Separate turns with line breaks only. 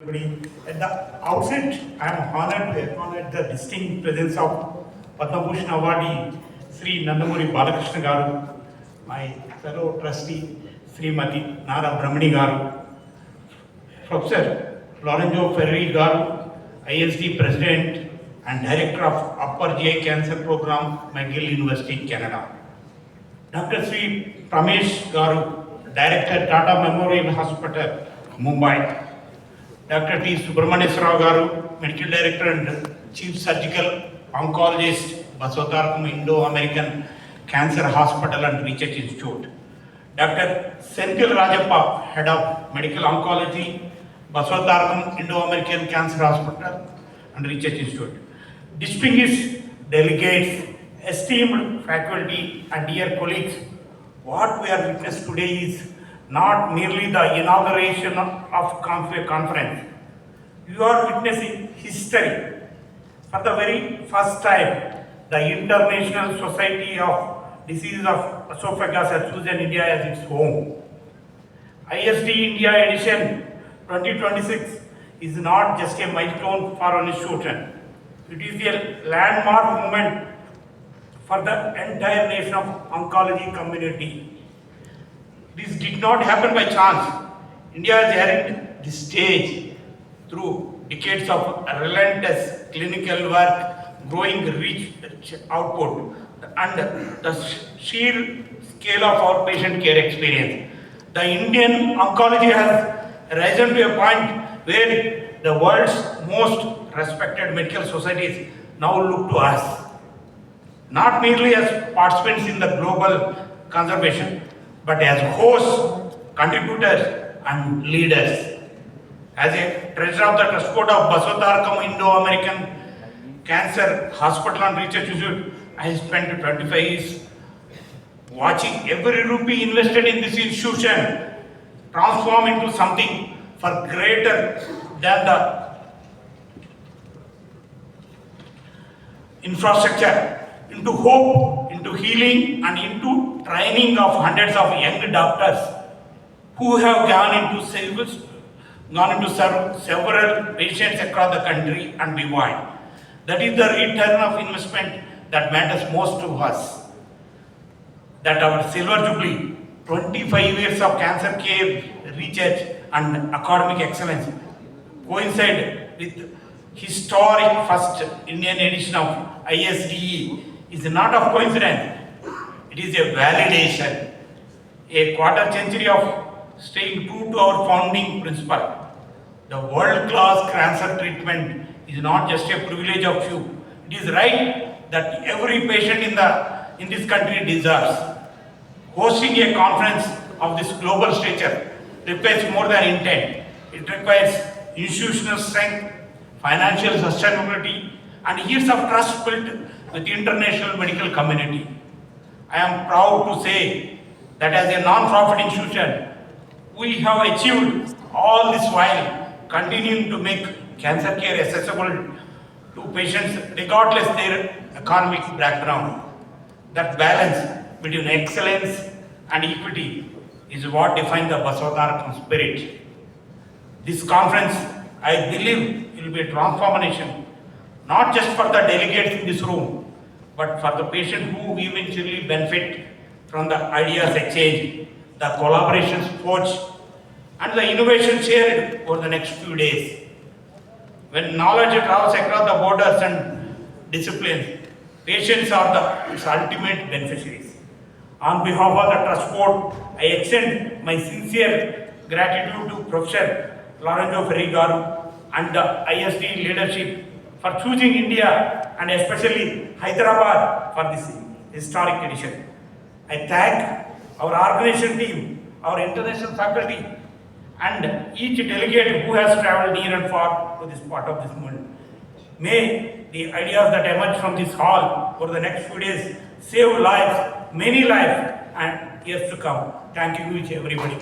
Everybody. At the outset, I am honored to acknowledge the distinct presence of Padma Bhushan awardee Sri Nandamuri Balakrishna Garu, my fellow trustee Srimati Nara Brahmani Garu, Professor Lorenzo Ferri Garu, ISDE President and Director of Upper GI Cancer Program, McGill University, Canada, Dr. Sri Pramesh Garu, Director Tata Memorial Hospital, Mumbai, Dr. T. Subramaniasrao Garu, Medical Director and Chief Surgical Oncologist, Basavatarakam Indo-American Cancer Hospital and Research Institute, Dr. Senthil Rajappa, Head of Medical Oncology, Basavatarakam Indo-American Cancer Hospital and Research Institute, distinguished delegates, esteemed faculty and dear colleagues, what we are witnessing today is not merely the inauguration of a conference. You are witnessing history. For the very first time, the International Society of Diseases of Esophagus has chosen India as its home. ISDE India Edition 2026 is not just a milestone for an institution. It is a landmark moment for the entire nation of oncology community. This did not happen by chance. India has earned this stage through decades of relentless clinical work, growing rich output, and the sheer scale of our patient care experience. The Indian oncology has risen to a point where the world's most respected medical societies now look to us, not merely as participants in the global conservation, but as hosts, contributors, and leaders. As a treasurer of the Trust Board of Basavatarakam Indo-American Cancer Hospital and Research Institute, I spent 25 years watching every rupee invested in this institution transform into something far greater than the infrastructure, into hope, into healing, and into training of hundreds of young doctors who have gone into serve several patients across the country and beyond. That is the return of investment that matters most to us. That our silver jubilee, 25 years of cancer care, research, and academic excellence coincide with historic first Indian edition of ISDE is not of coincidence. It is a validation, a quarter century of staying true to our founding principle. The world-class cancer treatment is not just a privilege of few. It is right that every patient in this country deserves. Hosting a conference of this global stature requires more than intent. It requires institutional strength, financial sustainability, and years of trust built with the international medical community. I am proud to say that as a non-profit institution, we have achieved all this while continuing to make cancer care accessible to patients regardless their economic background. That balance between excellence and equity is what defines the Basavatarakam spirit. This conference, I believe, will be a transformation, not just for the delegates in this room, but for the patient who eventually benefit from the ideas exchanged, the collaborations forged, and the innovation shared over the next few days. When knowledge travels across the borders and disciplines, patients are its ultimate beneficiaries. On behalf of the Trust Board, I extend my sincere gratitude to Professor Lorenzo Ferri Garu and the ISD leadership for choosing India and especially Hyderabad for this historic edition. I thank our organization team, our international faculty, and each delegate who has traveled near and far to this part of this world. May the ideas that emerge from this hall over the next few days save lives, many lives, and years to come. Thank you, everybody.